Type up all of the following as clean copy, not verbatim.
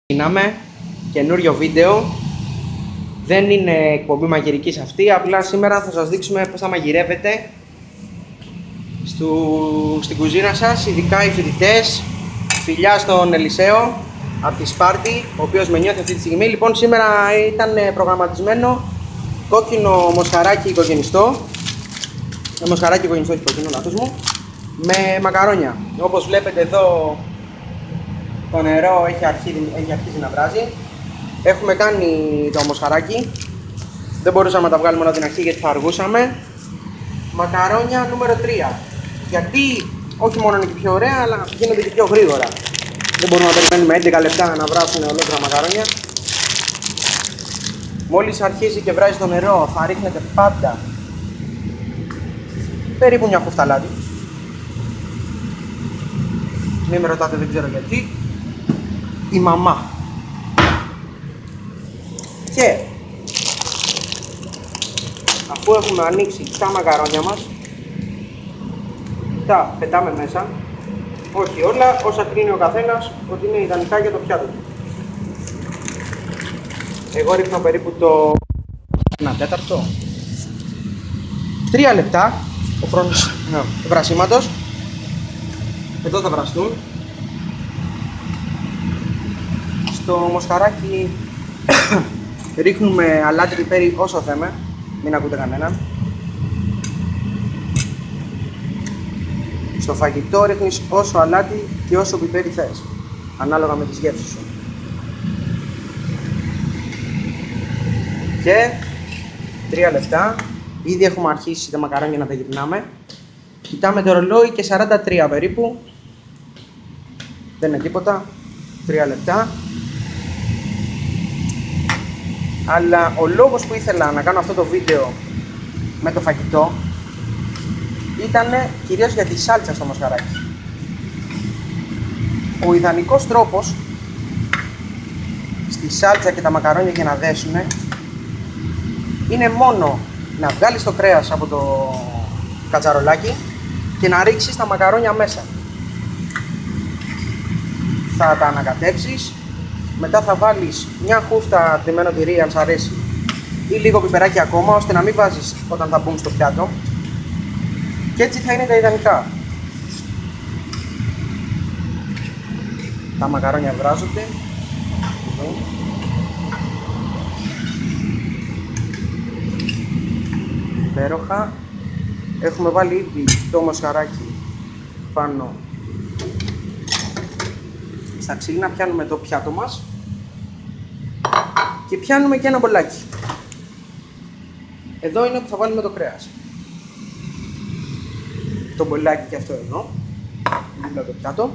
Ξεκινάμε καινούριο βίντεο. Δεν είναι εκπομπή μαγειρικής αυτή, απλά σήμερα θα σας δείξουμε πώς θα μαγειρεύετε στην κουζίνα σας, ειδικά οι φοιτητές. Φιλιά στον Ελισαίο από τη Σπάρτη, ο οποίος με νιώθει αυτή τη στιγμή. Λοιπόν, σήμερα ήταν προγραμματισμένο κόκκινο μοσχαράκι οικογενιστό. Μοσχαράκι οικογενιστό, όχι κόκκινο, λάθος μου. Με μακαρόνια. Όπως βλέπετε εδώ, το νερό έχει αρχίσει να βράζει. Έχουμε κάνει το μοσχαράκι. Δεν μπορούσαμε να τα βγάλουμε όλα την αρχή γιατί θα αργούσαμε. Μακαρόνια νούμερο 3. Γιατί όχι μόνο είναι και πιο ωραία, αλλά γίνονται και πιο γρήγορα. Δεν μπορούμε να περιμένουμε 11 λεπτά να βράσουν ολόκληρα μακαρόνια. Μόλις αρχίζει και βράζει το νερό, θα ρίχνετε πάντα περίπου μια κουφταλάτη. Μην με ρωτάτε, δεν ξέρω γιατί. Η μαμά. Και αφού έχουμε ανοίξει τα μακαρόνια μας, τα πετάμε μέσα. Όχι όλα, όσα κρίνει ο καθένας ότι είναι ιδανικά για το πιάτο του. Εγώ ρίχνω περίπου το 1/4. 3 λεπτά ο χρόνος βρασίματος. Εδώ θα βραστούν. Στο μοσχαράκι ρίχνουμε αλάτι πιπέρι όσο θέμε, μην ακούτε κανέναν. Στο φαγητό ρίχνεις όσο αλάτι και όσο πιπέρι θες, ανάλογα με τις γεύσεις σου. Και 3 λεπτά, ήδη έχουμε αρχίσει τα μακαρόνια να τα γυρνάμε. Κοιτάμε το ρολόι και 43 περίπου. Δεν είναι τίποτα, 3 λεπτά. Αλλά ο λόγος που ήθελα να κάνω αυτό το βίντεο με το φαγητό ήταν κυρίως για τη σάλτσα στο μοσχαράκι. Ο ιδανικός τρόπος στη σάλτσα και τα μακαρόνια για να δέσουν είναι μόνο να βγάλεις το κρέας από το κατσαρολάκι και να ρίξεις τα μακαρόνια μέσα. Θα τα ανακατέψεις. Μετά θα βάλεις μια χούφτα ντυμένο τυρί αν σ' αρέσει ή λίγο πιπεράκι ακόμα, ώστε να μην βάζεις όταν θα μπουν στο πιάτο. Και έτσι θα είναι τα ιδανικά. Τα μακαρόνια βράζονται. Υπέροχα. Έχουμε βάλει ήδη το μοσχαράκι πάνω στα ξύλινα, πιάνουμε το πιάτο μας και πιάνουμε και ένα μπολάκι. Εδώ είναι που θα βάλουμε το κρέας. Το μπολάκι και αυτό εδώ, δίπλα το πιάτο.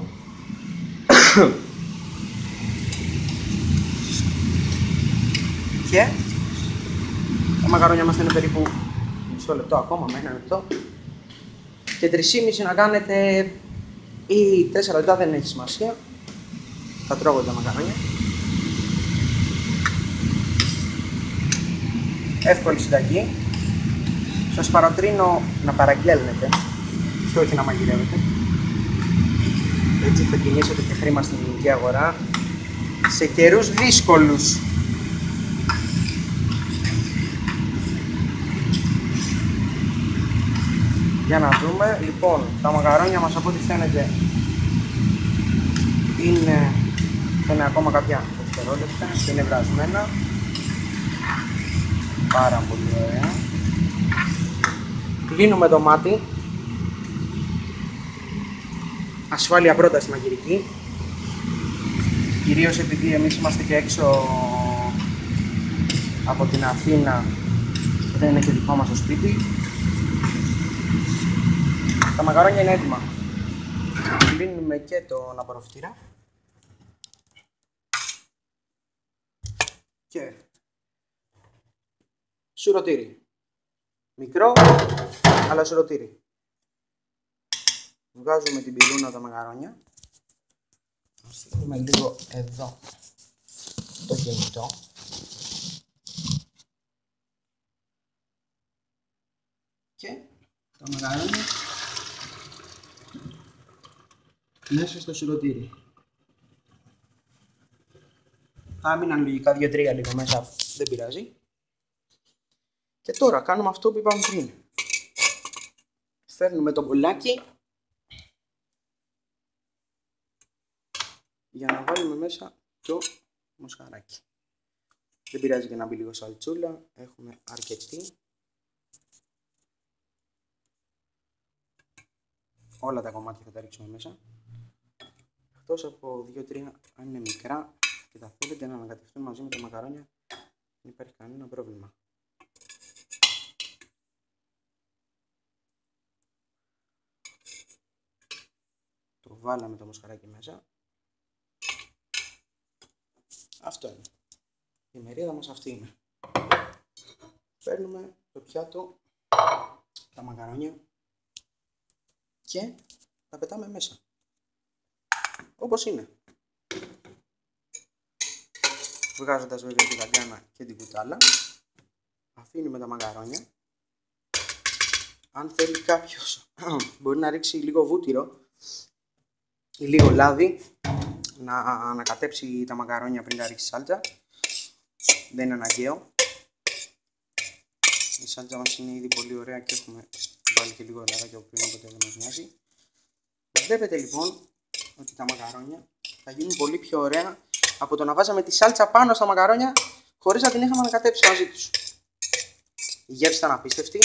Και τα μακαρόνια μας είναι περίπου μισό λεπτό ακόμα, με 1 λεπτό. Και 3,5 να κάνετε ή 4 λεπτά, δεν έχει σημασία. Θα τρώγονται τα μακαρόνια. Εύκολη συνταγή. Σας παροτρύνω να παραγγέλνετε και όχι να μαγειρεύετε. Έτσι θα κινήσετε και χρήμα στην ελληνική αγορά σε καιρούς δύσκολους. Για να δούμε. Λοιπόν, τα μακαρόνια μας από ό,τι φαίνεται είναι ακόμα κάποια δευτερόλεπτα και είναι βρασμένα. Πάρα πολύ ωραία. Κλείνουμε το μάτι. Ασφάλεια πρώτα στη μαγειρική. Κυρίως επειδή εμείς είμαστε και έξω από την Αθήνα, δεν είναι και δικό μας το σπίτι. Τα μακαρόνια είναι έτοιμα. Κλείνουμε και τον απορροφητήρα. Και σουρωτήρι. Μικρό, αλλά σουρωτήρι. Βγάζουμε την πιλούνα τα μακαρόνια. Στείλουμε λίγο εδώ το κινητό. Και τα μακαρόνια μέσα στο σουρωτήρι. Θα έμειναν λογικά 2-3 λίγο μέσα, δεν πειράζει. Και τώρα κάνουμε αυτό που είπαμε πριν. Φέρνουμε το μπολάκι για να βάλουμε μέσα το μοσχαράκι. Δεν πειράζει και να μπει λίγο σαλτσούλα, έχουμε αρκετή. Όλα τα κομμάτια θα τα ρίξουμε μέσα. Εκτός από 2-3 αν είναι μικρά και τα θέλετε να ανακατευτούν μαζί με τα μακαρόνια, δεν υπάρχει κανένα πρόβλημα. Το βάλαμε το μοσχαράκι μέσα. Αυτό είναι. Η μερίδα μας αυτή είναι. Παίρνουμε το πιάτο, τα μακαρόνια και τα πετάμε μέσα. Όπως είναι. Βγάζοντας βέβαια την καγκάνα και την κουτάλα. Αφήνουμε τα μακαρόνια. Αν θέλει κάποιος μπορεί να ρίξει λίγο βούτυρο ή λίγο λάδι να ανακατέψει τα μακαρόνια πριν τα ρίξει σάλτσα. Δεν είναι αναγκαίο. Η σάλτσα μας είναι ήδη πολύ ωραία και έχουμε βάλει και λίγο λαδάκι από πριν, οπότε δεν μας νοιάζει. Βλέπετε λοιπόν ότι τα μακαρόνια θα γίνουν πολύ πιο ωραία από το να βάζαμε τη σάλτσα πάνω στα μακαρόνια χωρίς να την είχαμε ανακατέψει μαζί τους. Η γεύση ήταν απίστευτη.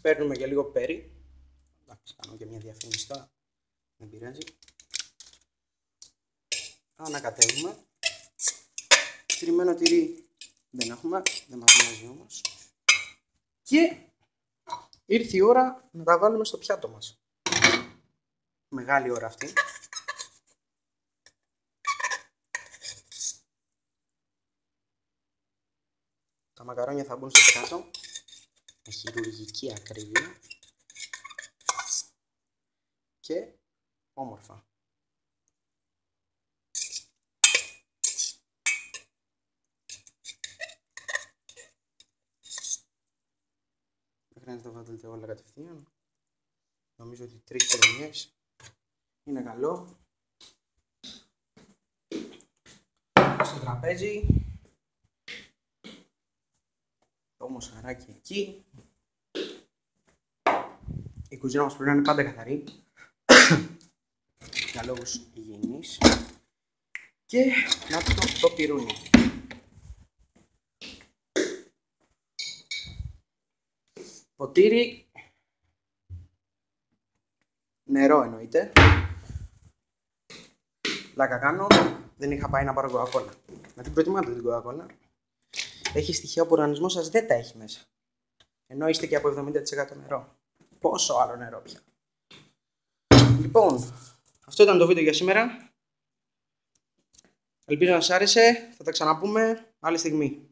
Παίρνουμε και λίγο πέρι. Εντάξει, κάνω και μια διαφήμιση τώρα. Δεν πειράζει. Ανακατεύουμε. Τριμμένο τυρί δεν έχουμε, δεν μας νοιάζει όμως. Και ήρθε η ώρα να τα βάλουμε στο πιάτο μας. Μεγάλη ώρα αυτή. Τα μακαρόνια θα μπουν στο πιάτο με χειρουργική ακρίβεια και όμορφα. Δεν χρειάζεται να τα βάλετε όλα κατευθείαν. Νομίζω ότι 3 χρονιές είναι καλό. Στο τραπέζι. Το μοσχαράκι εκεί. Η κουζίνα μας πρέπει να είναι πάντα καθαρή. Για λόγους υγιεινής. Και να το πυρούνι. Ποτήρι. Νερό εννοείται. Πλάκα κάνω. Δεν είχα πάει να πάρω κοκακόλα. Να την προτιμάτε την κοκακόλα. Έχει στοιχεία που ο οργανισμός σας δεν τα έχει μέσα. Ενώ είστε και από 70% νερό. Πόσο άλλο νερό πια. Λοιπόν, αυτό ήταν το βίντεο για σήμερα. Ελπίζω να σας άρεσε. Θα τα ξαναπούμε άλλη στιγμή.